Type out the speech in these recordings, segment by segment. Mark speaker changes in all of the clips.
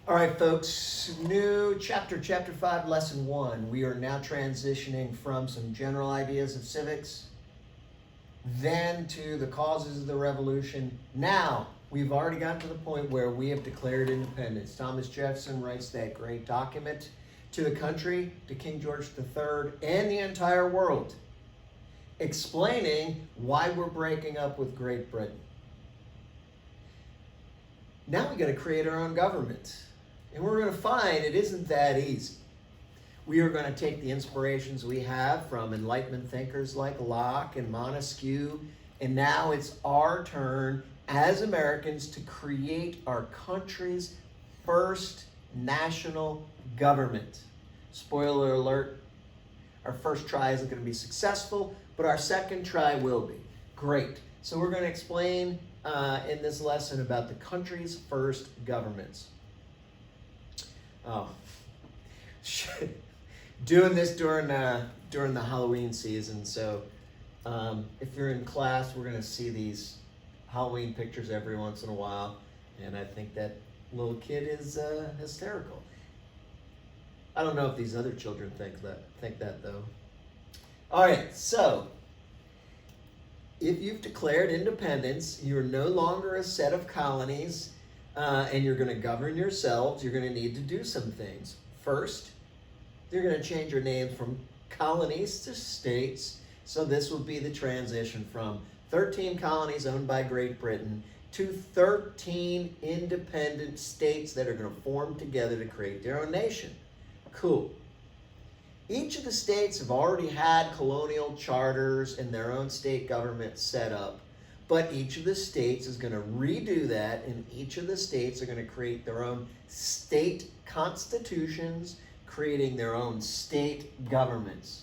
Speaker 1: All right, folks, new chapter 5, lesson 1. We are now transitioning from some general ideas of civics, then to the causes of the revolution. Now, we've already gotten to the point where we have declared independence. Thomas Jefferson writes that great document to the country, to King George III, and the entire world, explaining why we're breaking up with Great Britain. Now we got to create our own government. And we're going to find it isn't that easy. We are going to take the inspirations we have from Enlightenment thinkers like Locke and Montesquieu, and now it's our turn as Americans to create our country's first national government. Spoiler alert, our first try isn't going to be successful, but our second try will be. Great. So we're going to explain in this lesson about the country's first governments. Oh, shit. Doing this during the Halloween season. So if you're in class, we're going to see these Halloween pictures every once in a while. And I think that little kid is hysterical. I don't know if these other children think that though. All right, so if you've declared independence, you're no longer a set of colonies. And you're going to govern yourselves. You're going to need to do some things. First, you're going to change your names from colonies to states. So this will be the transition from 13 colonies owned by Great Britain to 13 independent states that are going to form together to create their own nation. Cool. Each of the states have already had colonial charters and their own state government set up. But each of the states is going to redo that, and each of the states are going to create their own state constitutions, creating their own state governments.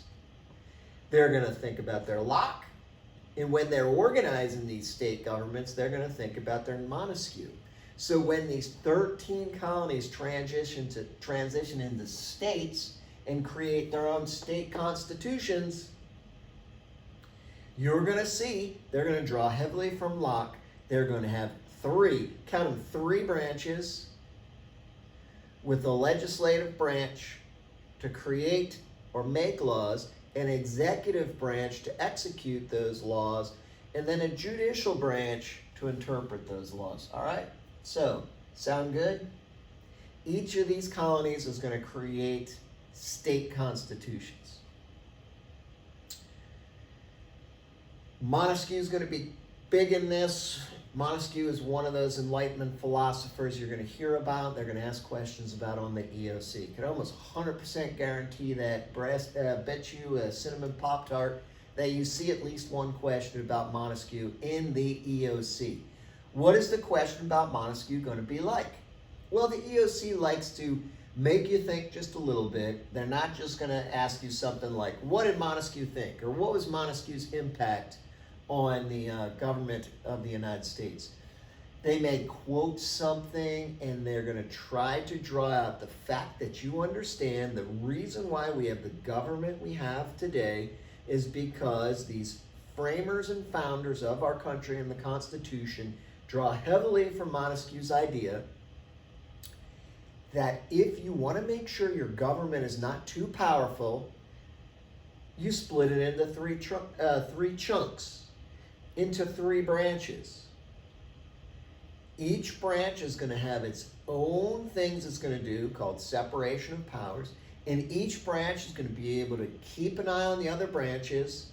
Speaker 1: They're going to think about their Locke, and when they're organizing these state governments, they're going to think about their Montesquieu. So when these 13 colonies transition into states and create their own state constitutions, you're going to see they're going to draw heavily from Locke. They're going to have three branches, with a legislative branch to create or make laws, an executive branch to execute those laws, and then a judicial branch to interpret those laws. All right? So, sound good? Each of these colonies is going to create state constitutions. Montesquieu is going to be big in this. Montesquieu is one of those Enlightenment philosophers you're going to hear about. They're going to ask questions about on the EOC. Can almost 100% guarantee that. Bet you a cinnamon Pop-Tart that you see at least one question about Montesquieu in the EOC. What is the question about Montesquieu going to be like? Well, the EOC likes to make you think just a little bit. They're not just going to ask you something like, what did Montesquieu think? Or what was Montesquieu's impact on the government of the United States? They may quote something, and they're going to try to draw out the fact that you understand the reason why we have the government we have today is because these framers and founders of our country and the Constitution draw heavily from Montesquieu's idea that if you want to make sure your government is not too powerful, you split it into three chunks, into three branches. Each branch is going to have its own things it's going to do, called separation of powers, and each branch is going to be able to keep an eye on the other branches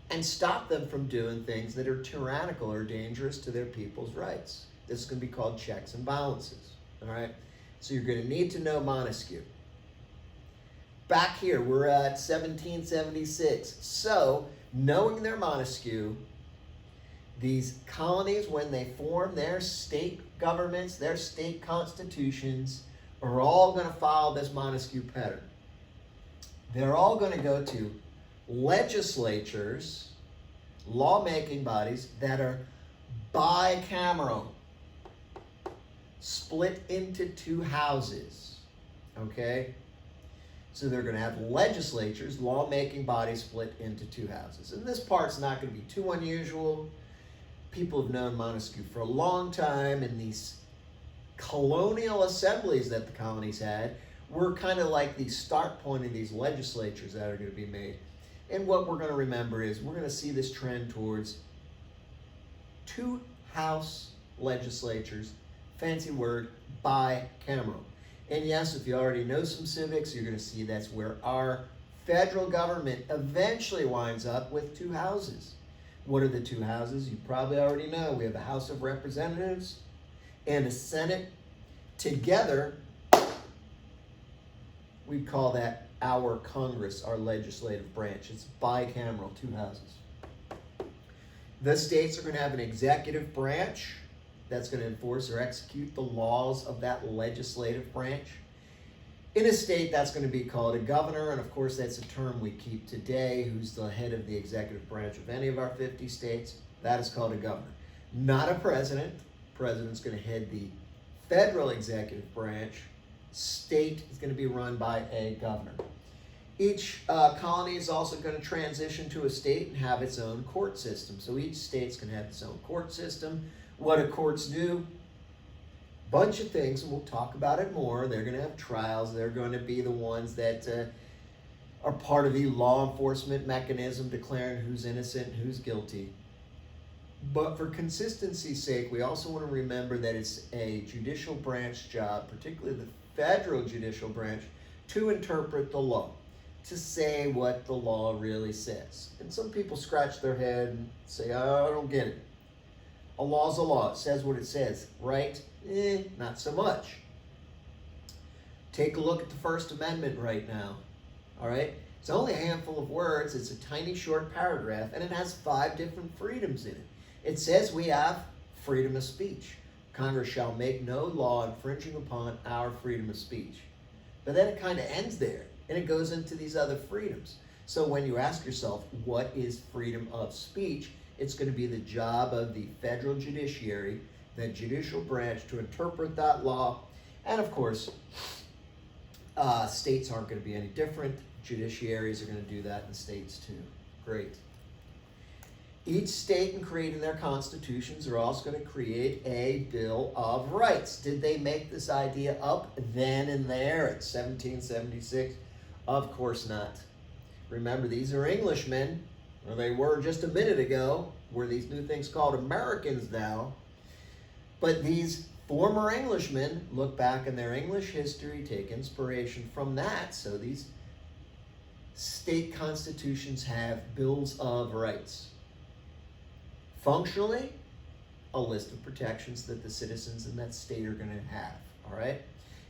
Speaker 1: and stop them from doing things that are tyrannical or dangerous to their people's rights. This is going to be called checks and balances. All right? So you're going to need to know Montesquieu. Back here, we're at 1776. So, knowing their Montesquieu, these colonies, when they form their state governments, their state constitutions, are all going to follow this Montesquieu pattern. They're all going to go to legislatures, lawmaking bodies that are bicameral, split into two houses. Okay? So they're going to have legislatures, lawmaking bodies split into two houses. And this part's not going to be too unusual. People have known Montesquieu for a long time, and these colonial assemblies that the colonies had were kind of like the start point of these legislatures that are going to be made. And what we're going to remember is we're going to see this trend towards two house legislatures, fancy word, bicameral. And yes, if you already know some civics, you're going to see that's where our federal government eventually winds up with two houses. What are the two houses? You probably already know. We have a House of Representatives and a Senate. Together, we call that our Congress, our legislative branch. It's bicameral, two houses. The states are going to have an executive branch that's going to enforce or execute the laws of that legislative branch. In a state, that's going to be called a governor, and of course that's a term we keep today. Who's the head of the executive branch of any of our 50 states? That is called a governor. Not a president. The president's going to head the federal executive branch. State is going to be run by a governor. Each colony is also going to transition to a state and have its own court system. So each state's going to have its own court system. What do courts do? Bunch of things, and we'll talk about it more. They're going to have trials. They're going to be the ones that are part of the law enforcement mechanism declaring who's innocent and who's guilty. But for consistency's sake, we also want to remember that it's a judicial branch job, particularly the federal judicial branch, to interpret the law, to say what the law really says. And some people scratch their head and say, oh, I don't get it. A law's a law. It says what it says, right? Not so much. Take a look at the First Amendment right now, all right? It's only a handful of words. It's a tiny short paragraph, and it has 5 different freedoms in it. It says we have freedom of speech. Congress shall make no law infringing upon our freedom of speech. But then it kind of ends there, and it goes into these other freedoms. So when you ask yourself, what is freedom of speech? It's going to be the job of the federal judiciary, the judicial branch, to interpret that law. And of course, states aren't going to be any different. Judiciaries are going to do that in states too. Great. Each state, in creating their constitutions, are also going to create a Bill of Rights. Did they make this idea up then and there at 1776? Of course not. Remember, these are Englishmen, or they were just a minute ago. Were these new things called Americans now? But these former Englishmen look back in their English history, take inspiration from that. So these state constitutions have Bills of Rights. Functionally, a list of protections that the citizens in that state are going to have, all right?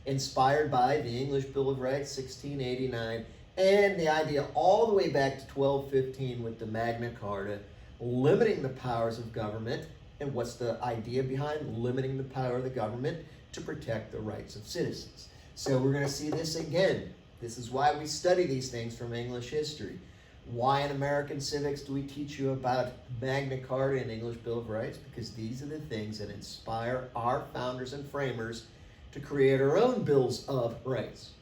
Speaker 1: Inspired by the English Bill of Rights, 1689, and the idea all the way back to 1215 with the Magna Carta, limiting the powers of government. And what's the idea behind limiting the power of the government? To protect the rights of citizens. So we're going to see this again. This is why we study these things from English history. Why in American civics do we teach you about Magna Carta and English Bill of Rights? Because these are the things that inspire our founders and framers to create our own Bills of Rights.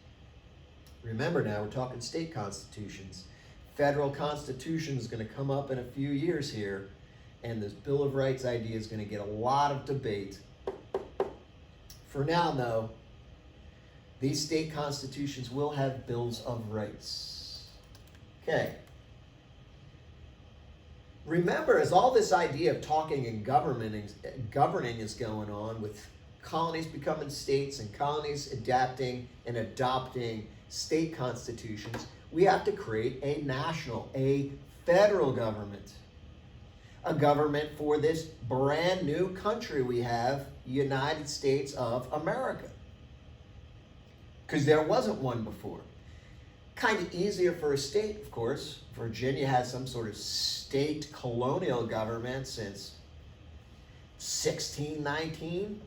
Speaker 1: Remember now, we're talking state constitutions. Federal constitution is going to come up in a few years here, and this Bill of Rights idea is going to get a lot of debate. For now, though, these state constitutions will have Bills of Rights. Okay. Remember, as all this idea of talking and governing is going on, with colonies becoming states and colonies adapting and adopting state constitutions, we have to create a national, a federal government. A government for this brand new country we have, United States of America. Because there wasn't one before. Kind of easier for a state, of course. Virginia has some sort of state colonial government since 1619.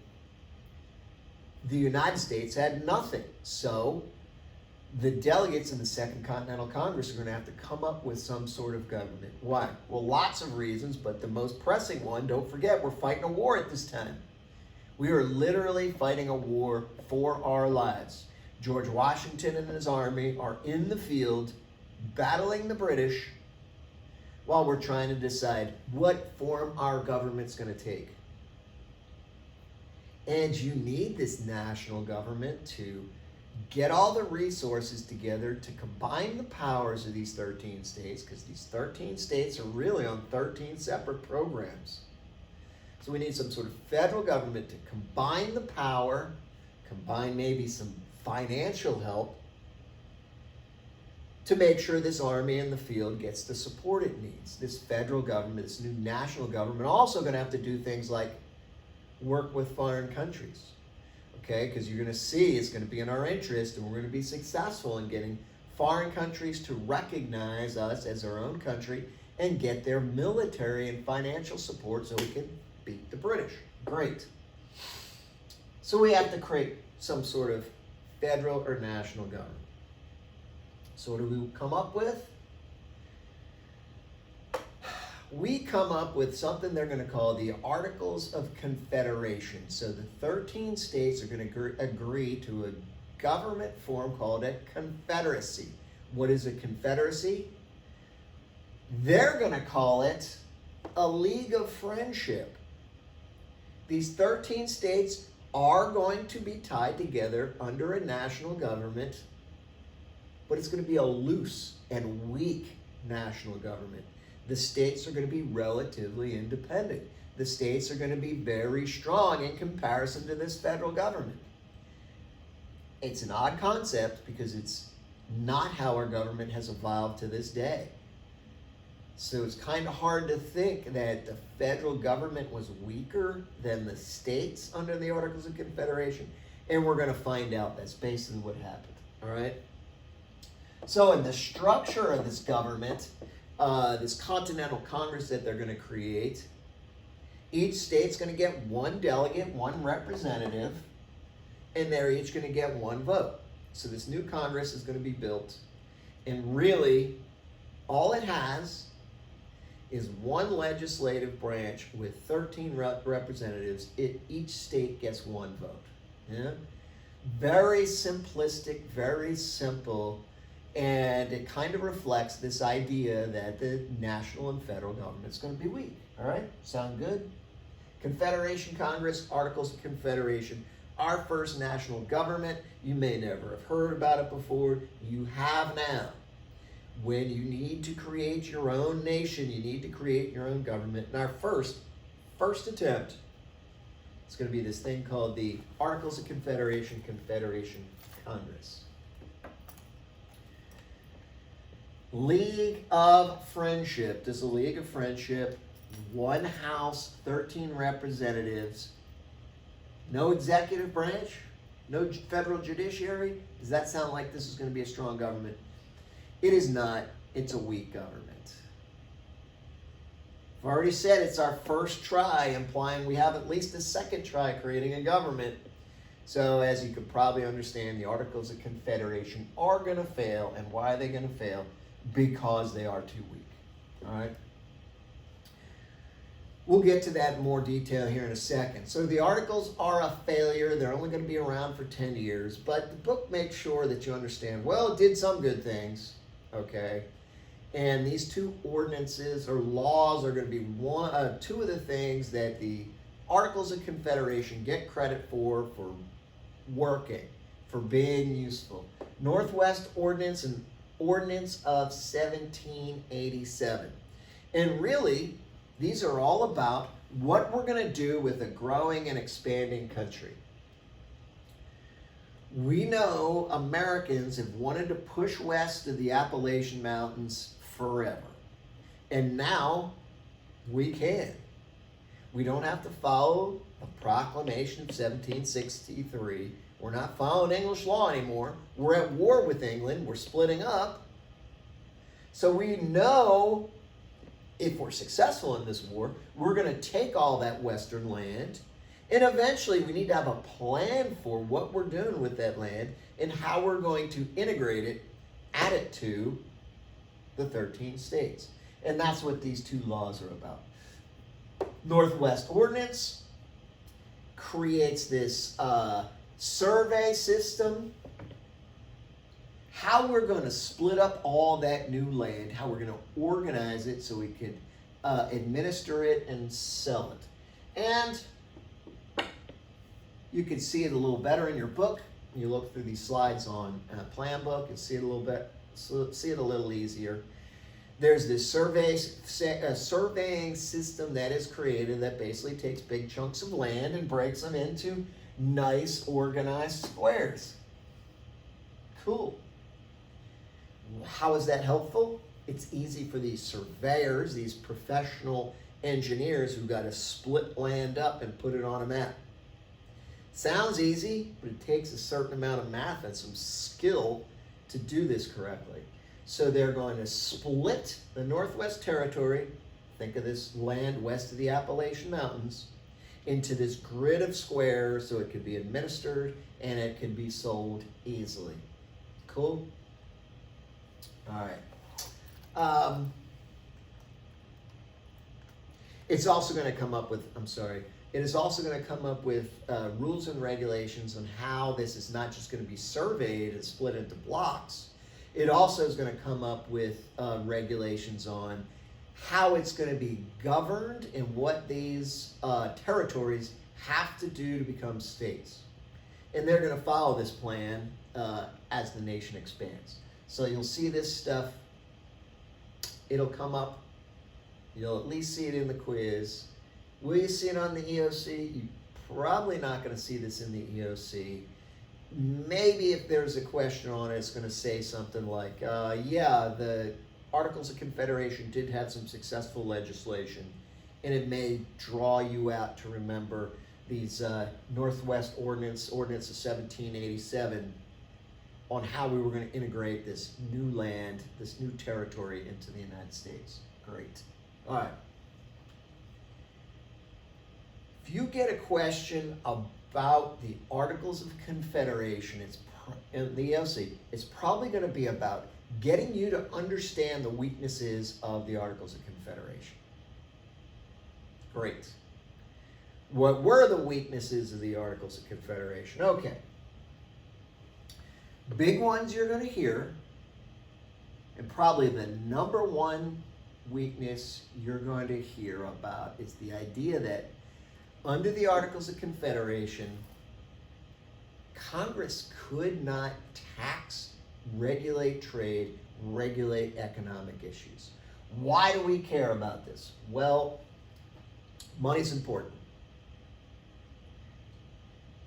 Speaker 1: The United States had nothing. So the delegates in the Second Continental Congress are going to have to come up with some sort of government. Why? Well, lots of reasons, but the most pressing one, don't forget, we're fighting a war at this time. We are literally fighting a war for our lives. George Washington and his army are in the field battling the British while we're trying to decide what form our government's going to take. And you need this national government to get all the resources together to combine the powers of these 13 states, because these 13 states are really on 13 separate programs. So we need some sort of federal government to combine the power, combine maybe some financial help to make sure this army in the field gets the support it needs. This federal government, this new national government, also going to have to do things like work with foreign countries. Okay, because you're going to see it's going to be in our interest, and we're going to be successful in getting foreign countries to recognize us as our own country and get their military and financial support so we can beat the British. Great. So we have to create some sort of federal or national government. So what do we come up with? We come up with something they're going to call the Articles of Confederation. So the 13 states are going to agree to a government form called a confederacy. What is a confederacy? They're going to call it a League of Friendship. These 13 states are going to be tied together under a national government, but it's going to be a loose and weak national government. The states are going to be relatively independent. The states are going to be very strong in comparison to this federal government. It's an odd concept because it's not how our government has evolved to this day. So it's kind of hard to think that the federal government was weaker than the states under the Articles of Confederation. And we're going to find out that's basically what happened. All right? So in the structure of this government, this Continental Congress that they're going to create, each state's going to get one delegate, one representative, and they're each going to get one vote. So this new Congress is going to be built, and really all it has is one legislative branch with 13 representatives. Each state gets one vote. Yeah? Very simplistic, very simple. And it kind of reflects this idea that the national and federal government is going to be weak. All right? Sound good? Confederation Congress, Articles of Confederation, our first national government. You may never have heard about it before. You have now. When you need to create your own nation, you need to create your own government. And our first attempt, it's going to be this thing called the Articles of Confederation, Confederation Congress. League of Friendship. There's a League of Friendship, one house, 13 representatives, no executive branch, no federal judiciary. Does that sound like this is going to be a strong government? It is not. It's a weak government. I've already said it's our first try, implying we have at least a second try creating a government. So as you could probably understand, the Articles of Confederation are going to fail. And why are they going to fail? Because they are too weak. All right? We'll get to that in more detail here in a second. So the Articles are a failure. They're only going to be around for 10 years. But the book makes sure that you understand, well, it did some good things. Okay? And these two ordinances or laws are going to be two of the things that the Articles of Confederation get credit for working, for being useful. Northwest Ordinance and Ordinance of 1787. And really, these are all about what we're going to do with a growing and expanding country. We know Americans have wanted to push west to the Appalachian Mountains forever. And now we can. We don't have to follow the Proclamation of 1763. We're not following English law anymore. We're at war with England. We're splitting up. So we know if we're successful in this war, we're going to take all that western land. And eventually we need to have a plan for what we're doing with that land and how we're going to integrate it, add it to the 13 states. And that's what these two laws are about. Northwest Ordinance creates this survey system, how we're going to split up all that new land, how we're going to organize it so we can administer it and sell it. And You can see it a little better in your book. You look through these slides on plan book and see it a little bit, see it a little easier. There's this surveying system that is created that basically takes big chunks of land and breaks them into nice organized squares. Cool. How is that helpful? It's easy for these surveyors, these professional engineers who got to split land up and put it on a map. Sounds easy, but it takes a certain amount of math and some skill to do this correctly. So they're going to split the Northwest Territory, think of this land west of the Appalachian Mountains, into this grid of squares so it can be administered and it can be sold easily. Cool? All right. It's also going to come up with, it is also going to come up with rules and regulations on how this is not just going to be surveyed and split into blocks. It also is going to come up with regulations on how it's going to be governed and what these territories have to do to become states. And they're going to follow this plan as the nation expands. So you'll see this stuff. It'll come up. You'll at least see it in the quiz. Will you see it on the EOC? You're probably not going to see this in the EOC. Maybe if there's a question on it, it's going to say something like, yeah, the Articles of Confederation did have some successful legislation, and it may draw you out to remember these Northwest Ordinance of 1787, on how we were going to integrate this new land, this new territory into the United States. Great. All right. If you get a question about the Articles of Confederation, in the EOC, it's probably going to be about getting you to understand the weaknesses of the Articles of Confederation. Great. What were the weaknesses of the Articles of Confederation? Okay. Big ones you're going to hear, and probably the number one weakness you're going to hear about is the idea that under the Articles of Confederation, Congress could not tax, regulate trade, regulate economic issues. Why do we care about this? Well, money's important.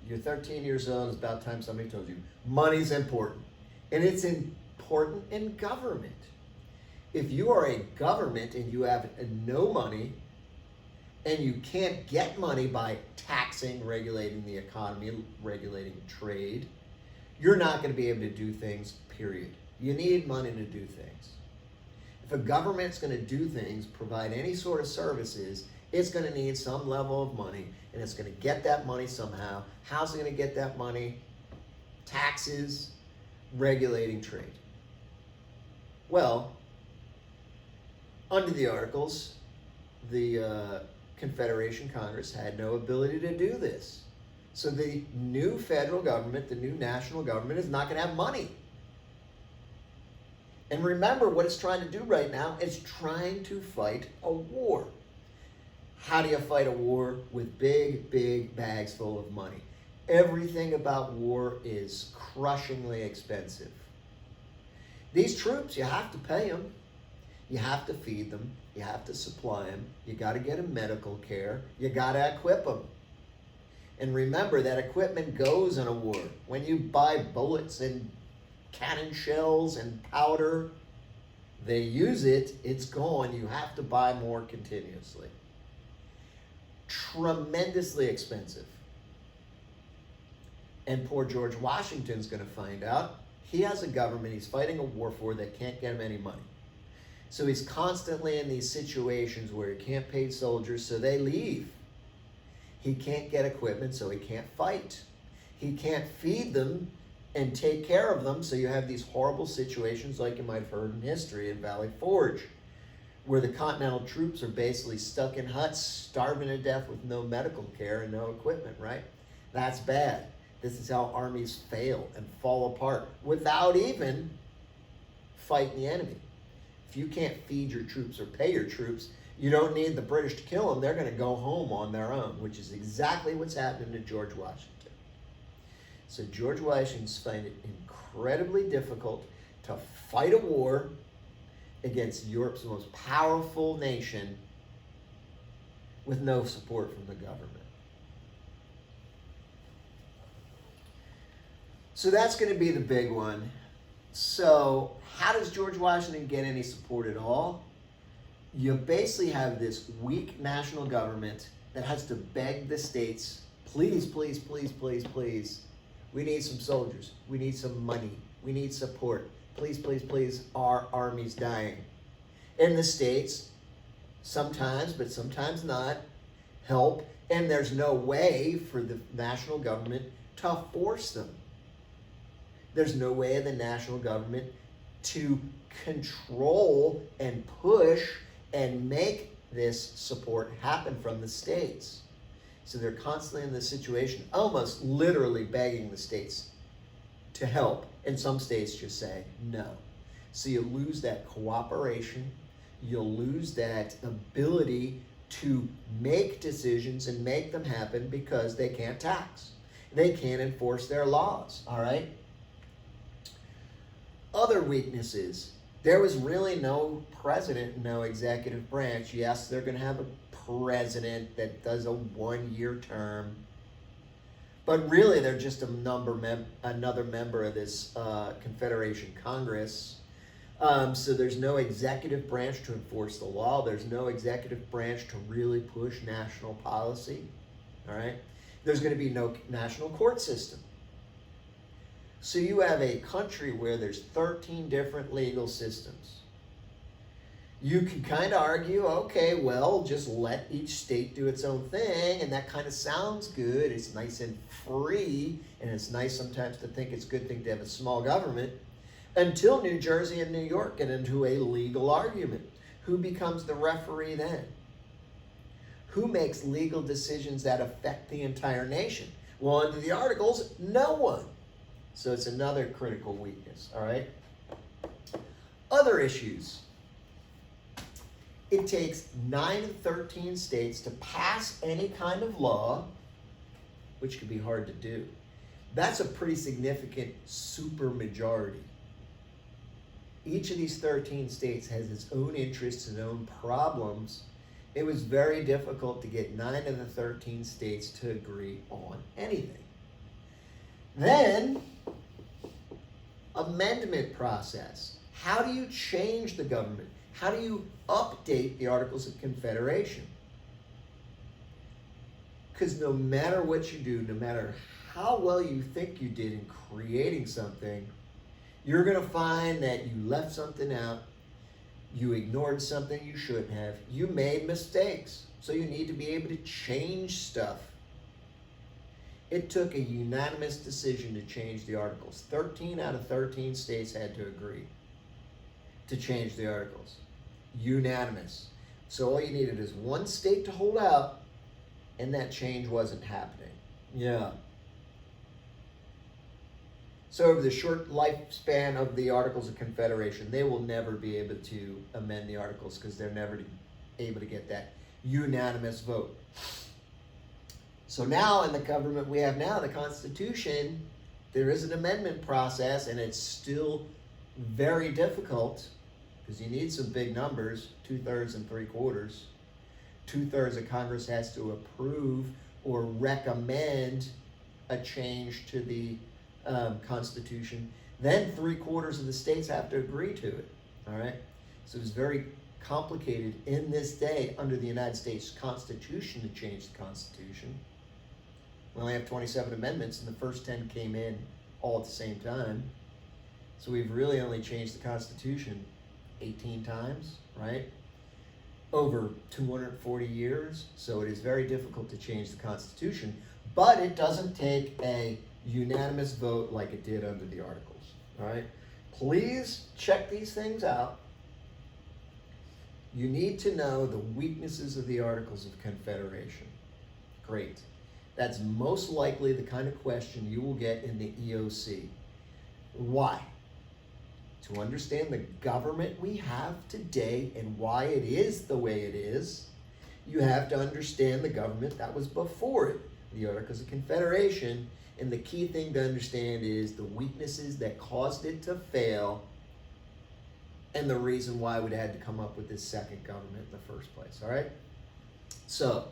Speaker 1: You're 13 years old, it's about time somebody told you, money's important. And it's important in government. If you are a government and you have no money, and you can't get money by taxing, regulating the economy, regulating trade, you're not going to be able to do things, period. You need money to do things. If a government's going to do things, provide any sort of services, it's going to need some level of money, and it's going to get that money somehow. How's it going to get that money? Taxes, regulating trade. Well, under the Articles, the Confederation Congress had no ability to do this. So the new federal government, the new national government, is not going to have money. And remember what it's trying to do right now, it's trying to fight a war. How do you fight a war? With big, big bags full of money. Everything about war is crushingly expensive. These troops, you have to pay them. You have to feed them. You have to supply them. You got to get them medical care. You got to equip them. And remember that equipment goes in a war. When you buy bullets and cannon shells and powder, they use it, it's gone. You have to buy more continuously. Tremendously expensive. And poor George Washington's going to find out he has a government he's fighting a war for that can't get him any money. So he's constantly in these situations where he can't pay soldiers, so they leave. He can't get equipment, so he can't fight. He can't feed them and take care of them, so you have these horrible situations like you might have heard in history in Valley Forge, where the Continental troops are basically stuck in huts, starving to death with no medical care and no equipment, right? That's bad. This is how armies fail and fall apart without even fighting the enemy. If you can't feed your troops or pay your troops, you don't need the British to kill them. They're going to go home on their own, which is exactly what's happening to George Washington. So George Washington's find it incredibly difficult to fight a war against Europe's most powerful nation with no support from the government. So that's going to be the big one. So how does George Washington get any support at all? You basically have this weak national government that has to beg the states, please, please, please, please, please, we need some soldiers, we need some money, we need support, please, please, please, our army's dying. And the states, sometimes, but sometimes not, help, and there's no way for the national government to force them. There's no way of the national government to control and push and make this support happen from the states. So they're constantly in this situation, almost literally begging the states to help. And some states just say no. So you lose that cooperation, you'll lose that ability to make decisions and make them happen because they can't tax. They can't enforce their laws, all right? Other weaknesses. There was really no president, no executive branch. Yes, they're going to have a president that does a one-year term. But really, they're just another member of this Confederation Congress. So there's no executive branch to enforce the law. There's no executive branch to really push national policy. All right? There's going to be no national court system. So you have a country where there's 13 different legal systems. You can kind of argue, okay, well, just let each state do its own thing, and that kind of sounds good. It's nice and free, and it's nice sometimes to think it's a good thing to have a small government, until New Jersey and New York get into a legal argument. Who becomes the referee then? Who makes legal decisions that affect the entire nation? Well, under the Articles, no one. So it's another critical weakness, all right? Other issues. It takes 9 of 13 states to pass any kind of law, which can be hard to do. That's a pretty significant supermajority. Each of these 13 states has its own interests and own problems. It was very difficult to get 9 of the 13 states to agree on anything. Then, amendment process. How do you change the government? How do you update the Articles of Confederation? Because no matter what you do, no matter how well you think you did in creating something, you're going to find that you left something out, you ignored something you shouldn't have, you made mistakes. So you need to be able to change stuff. It took a unanimous decision to change the Articles. 13 out of 13 states had to agree to change the Articles. Unanimous. So all you needed is one state to hold out, and that change wasn't happening. Yeah. So over the short lifespan of the Articles of Confederation, they will never be able to amend the Articles because they're never able to get that unanimous vote. So now in the government we have now, the Constitution, there is an amendment process, and it's still very difficult because you need some big numbers, 2/3 and 3/4. 2/3 of Congress has to approve or recommend a change to the Constitution. Then 3/4 of the states have to agree to it. All right? So it's very complicated in this day under the United States Constitution to change the Constitution. We only have 27 amendments, and the first 10 came in all at the same time. So we've really only changed the Constitution 18 times, right? Over 240 years. So it is very difficult to change the Constitution, but it doesn't take a unanimous vote like it did under the Articles, all right? Please check these things out. You need to know the weaknesses of the Articles of Confederation. Great. That's most likely the kind of question you will get in the EOC. Why? To understand the government we have today and why it is the way it is, you have to understand the government that was before it. the Articles of Confederation, and the key thing to understand is the weaknesses that caused it to fail and the reason why we'd had to come up with this second government in the first place, all right? So,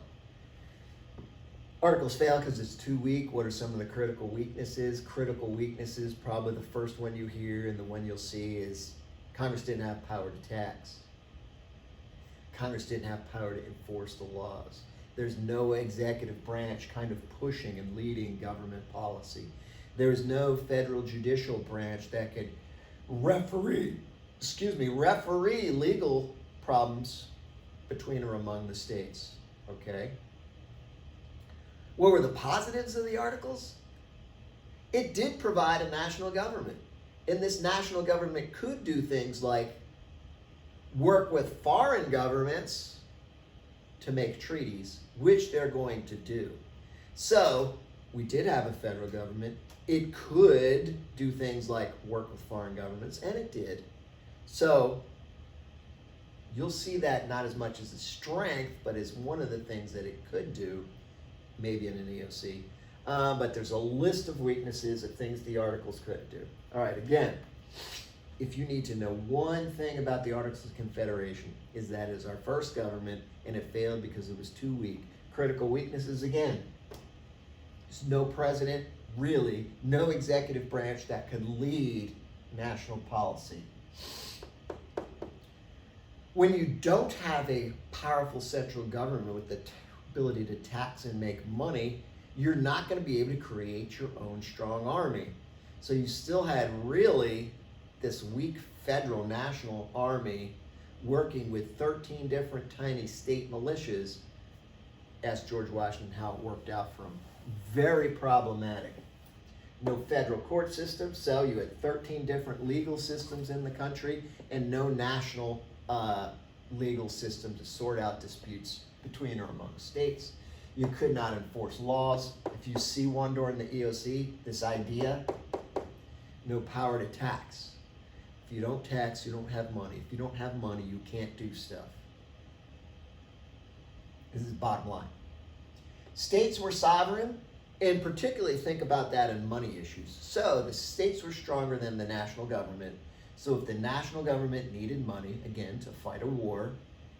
Speaker 1: Articles fail because it's too weak. What are some of the critical weaknesses? Critical weaknesses, probably the first one you hear and the one you'll see is Congress didn't have power to tax. Congress didn't have power to enforce the laws. There's no executive branch kind of pushing and leading government policy. There's no federal judicial branch that could referee legal problems between or among the states, okay? What were the positives of the Articles? It did provide a national government. And this national government could do things like work with foreign governments to make treaties, which they're going to do. So, we did have a federal government. It could do things like work with foreign governments, and it did. So, you'll see that not as much as a strength, but as one of the things that it could do, maybe in an EOC. But there's a list of weaknesses of things the Articles couldn't do. All right, again, if you need to know one thing about the Articles of Confederation, is that it is our first government, and it failed because it was too weak. Critical weaknesses, again, there's no president, really, no executive branch that could lead national policy. When you don't have a powerful central government with the ability to tax and make money, you're not going to be able to create your own strong army. So you still had really this weak federal national army working with 13 different tiny state militias. Ask George Washington how it worked out for him. Very problematic. No federal court system, so you had 13 different legal systems in the country and no national legal system to sort out disputes between or among states. You could not enforce laws. If you see one during the EOC, this idea, no power to tax. If you don't tax, you don't have money. If you don't have money, you can't do stuff. This is bottom line. States were sovereign, and particularly think about that in money issues. So the states were stronger than the national government. So if the national government needed money, again, to fight a war,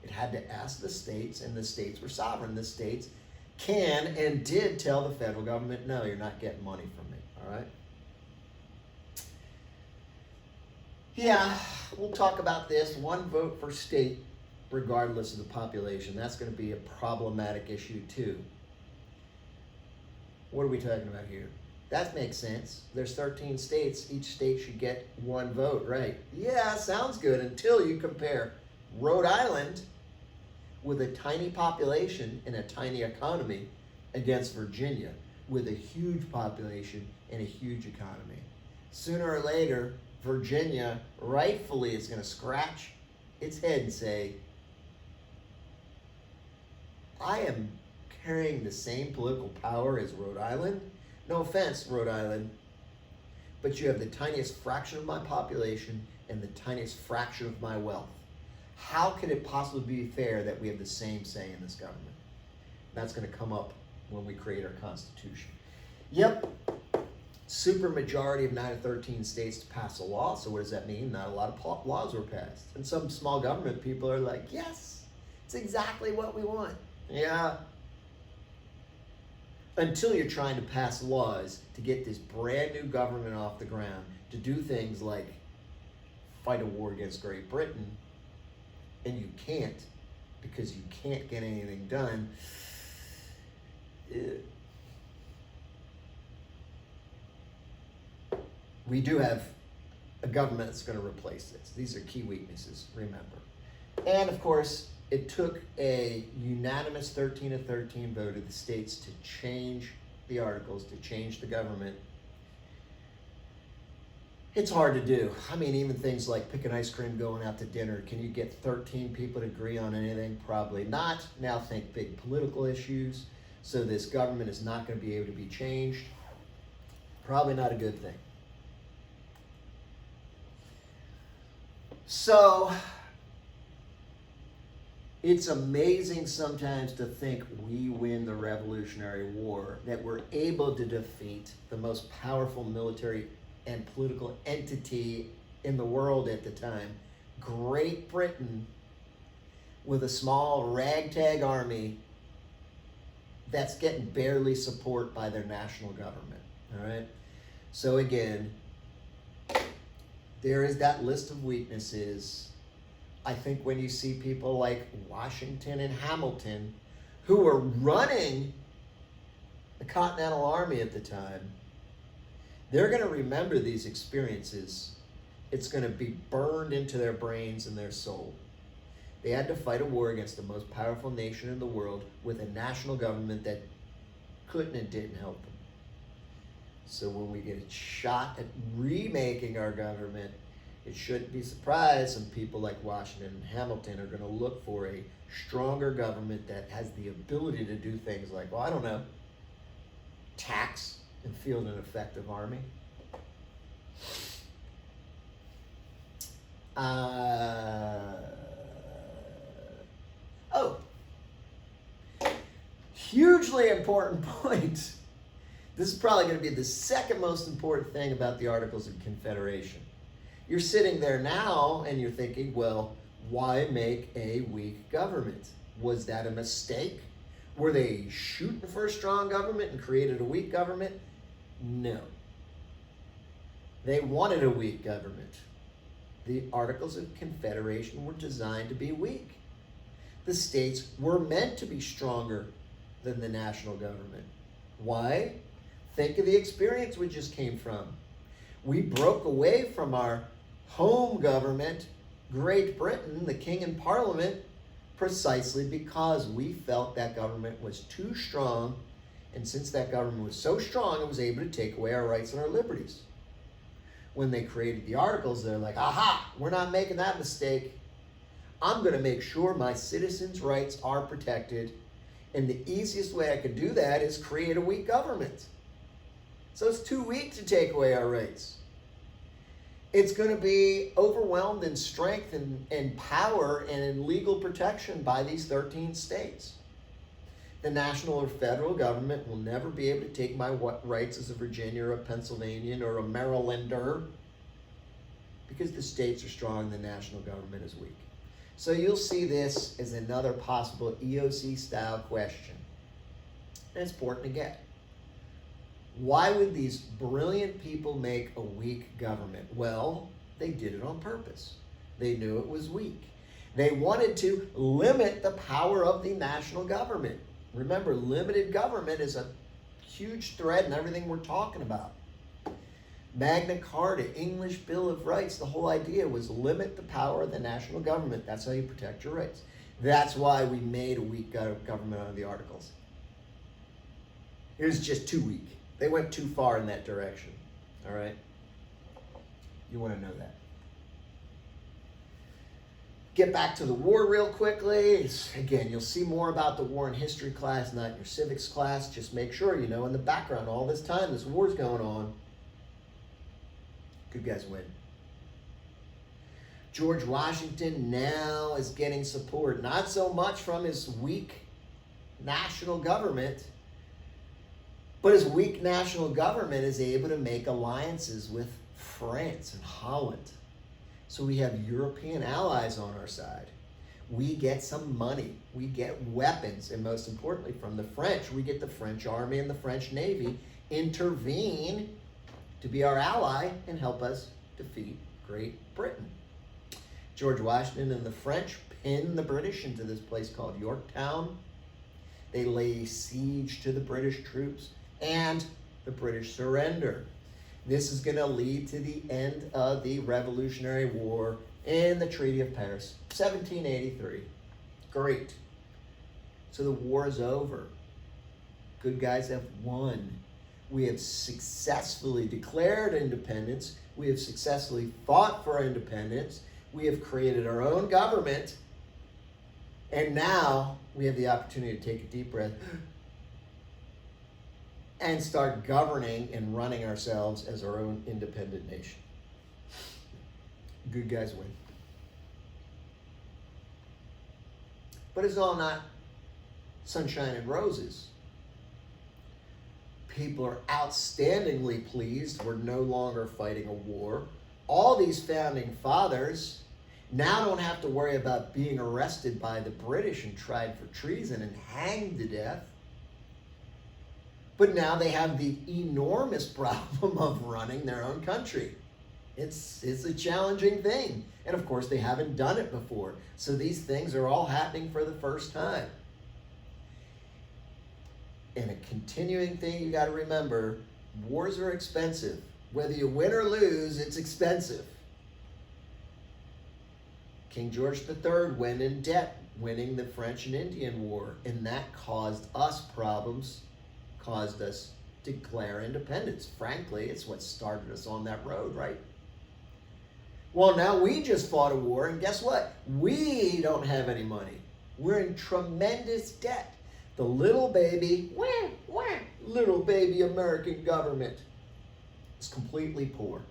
Speaker 1: it had to ask the states, and the states were sovereign. The states can and did tell the federal government, no, you're not getting money from me, all right? Yeah, we'll talk about this. One vote per state, regardless of the population. That's going to be a problematic issue too. What are we talking about here? That makes sense. There's 13 states. Each state should get one vote, right? Yeah, sounds good until you compare Rhode Island with a tiny population and a tiny economy against Virginia with a huge population and a huge economy. Sooner or later, Virginia rightfully is going to scratch its head and say, I am carrying the same political power as Rhode Island. No offense, Rhode Island, but you have the tiniest fraction of my population and the tiniest fraction of my wealth. How could it possibly be fair that we have the same say in this government? That's going to come up when we create our Constitution. Yep, supermajority of 9 of 13 states to pass a law. So what does that mean? Not a lot of laws were passed. And some small government people are like, yes, it's exactly what we want. Yeah. Until you're trying to pass laws to get this brand new government off the ground, to do things like fight a war against Great Britain, and you can't because you can't get anything done. We do have a government that's going to replace this. These are key weaknesses, remember. And of course, it took a unanimous 13 of 13 vote of the states to change the Articles, to change the government. It's hard to do. I mean, even things like picking ice cream, going out to dinner. Can you get 13 people to agree on anything? Probably not. Now think big political issues. So this government is not going to be able to be changed. Probably not a good thing. So It's amazing sometimes to think we win the Revolutionary War, that we're able to defeat the most powerful military and political entity in the world at the time, Great Britain, with a small ragtag army that's getting barely support by their national government. All right? So again, there is that list of weaknesses. I think when you see people like Washington and Hamilton, who were running the Continental Army at the time, they're going to remember these experiences. It's going to be burned into their brains and their soul. They had to fight a war against the most powerful nation in the world with a national government that couldn't and didn't help them. So when we get a shot at remaking our government, it shouldn't be surprised some people like Washington and Hamilton are going to look for a stronger government that has the ability to do things like, well, I don't know, tax and field an effective army. Hugely important point. This is probably going to be the second most important thing about the Articles of Confederation. You're sitting there now and you're thinking, well, why make a weak government? Was that a mistake? Were they shooting for a strong government and created a weak government? No. They wanted a weak government. The Articles of Confederation were designed to be weak. The states were meant to be stronger than the national government. Why? Think of the experience we just came from. We broke away from our home government, Great Britain, the king and parliament, precisely because we felt that government was too strong, and since that government was so strong, it was able to take away our rights and our liberties. When they created the Articles, they're like, aha, we're not making that mistake. I'm going to make sure my citizens' rights are protected, and the easiest way I could do that is create a weak government. So it's too weak to take away our rights. It's going to be overwhelmed in strength and power and in legal protection by these 13 states. The national or federal government will never be able to take my rights as a Virginian or a Pennsylvanian or a Marylander because the states are strong and the national government is weak. So you'll see this as another possible EOC-style question. And it's important to get. Why would these brilliant people make a weak government? Well, they did it on purpose. They knew it was weak. They wanted to limit the power of the national government. Remember, limited government is a huge thread in everything we're talking about. Magna Carta, English Bill of Rights, the whole idea was limit the power of the national government. That's how you protect your rights. That's why we made a weak government under the Articles. It was just too weak. They went too far in that direction. All right? You want to know that. Get back to the war real quickly. Again, you'll see more about the war in history class, not in your civics class. Just make sure you know in the background all this time this war's going on. Good guys win. George Washington now is getting support, not so much from his weak national government, but his weak national government is able to make alliances with France and Holland. So we have European allies on our side. We get some money. We get weapons. And most importantly, from the French, we get the French army and the French navy intervene to be our ally and help us defeat Great Britain. George Washington and the French pin the British into this place called Yorktown. They lay siege to the British troops, and the British surrender. This is going to lead to the end of the Revolutionary War and the Treaty of Paris, 1783. Great. So the war is over. Good guys have won. We have successfully declared independence. We have successfully fought for independence. We have created our own government. And now we have the opportunity to take a deep breath and start governing and running ourselves as our own independent nation. Good guys win. But it's all not sunshine and roses. People are outstandingly pleased we're no longer fighting a war. All these founding fathers now don't have to worry about being arrested by the British and tried for treason and hanged to death. But now they have the enormous problem of running their own country. It's a challenging thing. And of course, they haven't done it before. So these things are all happening for the first time. And a continuing thing you got to remember, wars are expensive. Whether you win or lose, it's expensive. King George III went in debt winning the French and Indian War, and that caused us problems, caused us to declare independence. Frankly, it's what started us on that road, right? Well, now we just fought a war, and guess what? We don't have any money. We're in tremendous debt. The little baby American government is completely poor,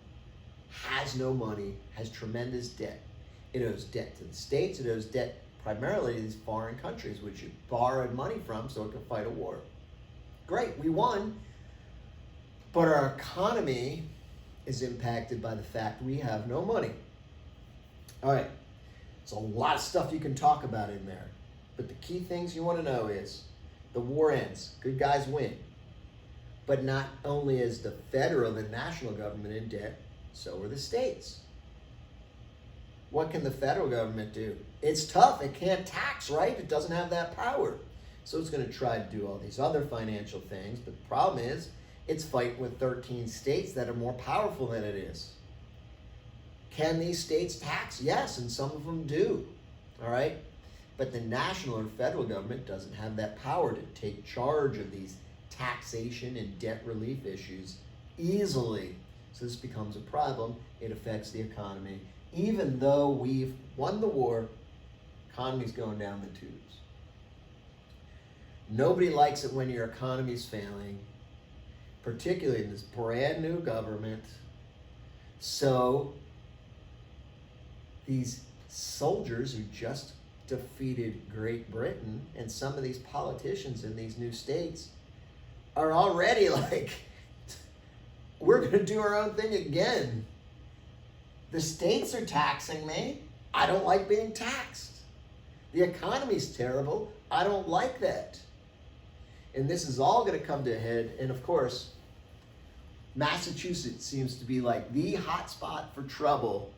Speaker 1: has no money, has tremendous debt. It owes debt to the states. It owes debt primarily to these foreign countries, which it borrowed money from so it could fight a war. Great, we won, but our economy is impacted by the fact we have no money. All right, there's a lot of stuff you can talk about in there, but the key things you want to know is the war ends, good guys win. But not only is the federal, the national government in debt, so are the states. What can the federal government do? It's tough. It can't tax, right? It doesn't have that power. So it's going to try to do all these other financial things. But the problem is, it's fighting with 13 states that are more powerful than it is. Can these states tax? Yes, and some of them do. All right? But the national or federal government doesn't have that power to take charge of these taxation and debt relief issues easily. So this becomes a problem. It affects the economy. Even though we've won the war, economy's going down the tubes. Nobody likes it when your economy's failing, particularly in this brand new government. So these soldiers who just defeated Great Britain and some of these politicians in these new states are already like, we're going to do our own thing again. The states are taxing me. I don't like being taxed. The economy's terrible. I don't like that. And this is all going to come to a head. And of course, Massachusetts seems to be like the hot spot for trouble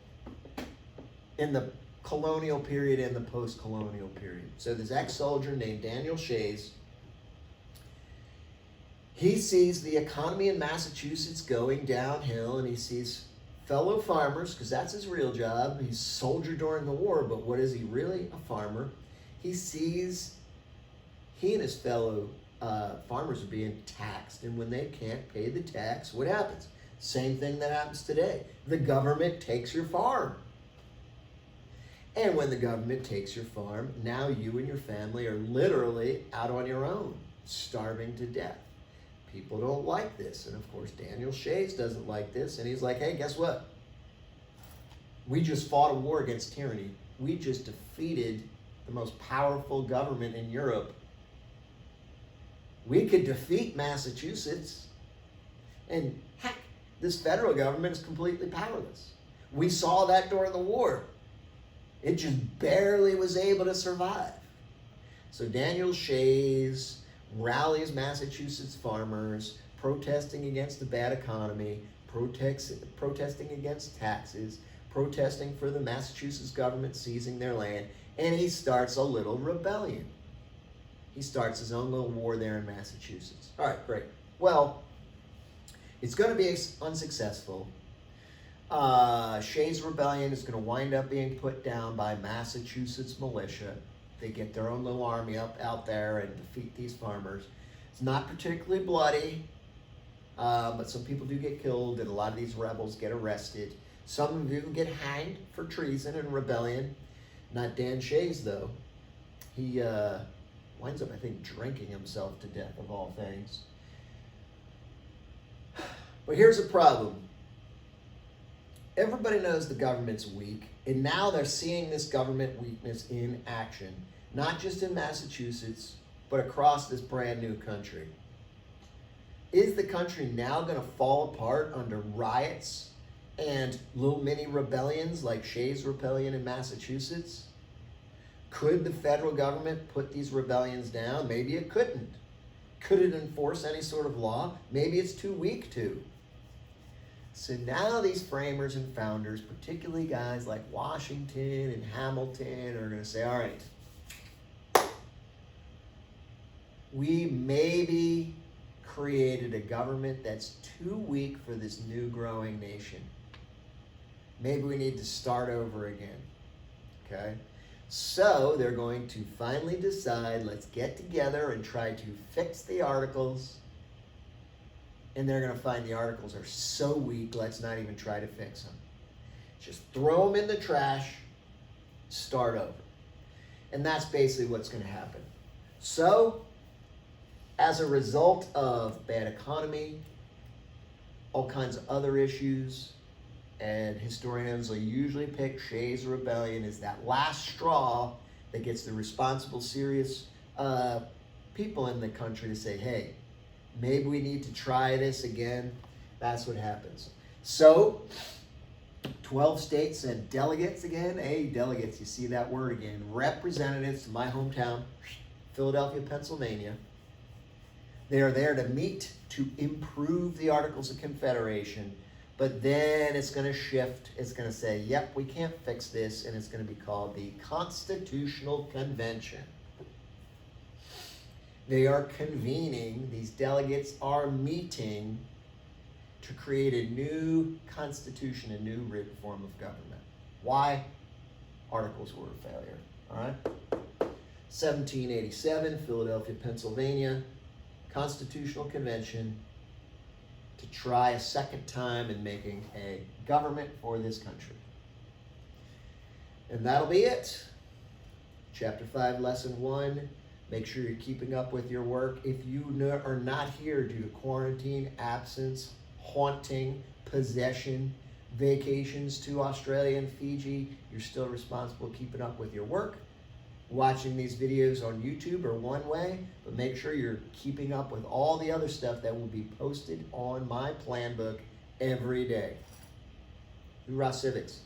Speaker 1: in the colonial period and the post-colonial period. So this ex-soldier named Daniel Shays, he sees the economy in Massachusetts going downhill, and he sees fellow farmers, because that's his real job. He's a soldier during the war, but what is he really? A farmer. He sees he and his fellow farmers are being taxed, and when they can't pay the tax, what happens? Same thing that happens today. The government takes your farm. And when the government takes your farm, now you and your family are literally out on your own, starving to death. People don't like this. And of course, Daniel Shays doesn't like this. And he's like, hey, guess what? We just fought a war against tyranny. We just defeated the most powerful government in Europe. We could defeat Massachusetts. And heck, this federal government is completely powerless. We saw that during the war. It just barely was able to survive. So Daniel Shays rallies Massachusetts farmers, protesting against the bad economy, protesting against taxes, protesting for the Massachusetts government seizing their land, and he starts a little rebellion. He starts his own little war there in Massachusetts. All right, great. Well, it's going to be unsuccessful. Shays' rebellion is going to wind up being put down by Massachusetts militia. They get their own little army out there and defeat these farmers. It's not particularly bloody, but some people do get killed, and a lot of these rebels get arrested. Some of them get hanged for treason and rebellion. Not Dan Shays, though. He winds up, I think, drinking himself to death, of all things. But here's a problem. Everybody knows the government's weak, and now they're seeing this government weakness in action. not just in Massachusetts, but across this brand new country. Is the country now going to fall apart under riots and little mini rebellions like Shays' Rebellion in Massachusetts? Could the federal government put these rebellions down? Maybe it couldn't. Could it enforce any sort of law? Maybe it's too weak to. So now these framers and founders, particularly guys like Washington and Hamilton, are going to say, all right, we maybe created a government that's too weak for this new growing nation. Maybe we need to start over again, okay? So they're going to finally decide, let's get together and try to fix the Articles. And they're going to find the Articles are so weak, let's not even try to fix them. Just throw them in the trash, start over. And that's basically what's going to happen. So, as a result of bad economy, all kinds of other issues, and historians will usually pick Shays' Rebellion as that last straw that gets the responsible, serious people in the country to say, hey, maybe we need to try this again. That's what happens. So, 12 states sent delegates again. Hey, delegates, you see that word again. Representatives to my hometown, Philadelphia, Pennsylvania. They are there to meet to improve the Articles of Confederation, but then it's going to shift. It's going to say, yep, we can't fix this, and it's going to be called the Constitutional Convention. They are convening, these delegates are meeting to create a new constitution, a new written form of government. Why? Articles were a failure, all right? 1787, Philadelphia, Pennsylvania, Constitutional Convention to try a second time in making a government for this country. And that'll be it. Chapter 5, Lesson 1. Make sure you're keeping up with your work. If you are not here due to quarantine, absence, haunting, possession, vacations to Australia and Fiji, you're still responsible keeping up with your work. Watching these videos on YouTube are one way, but make sure you're keeping up with all the other stuff that will be posted on my plan book every day. Hoorah Civics.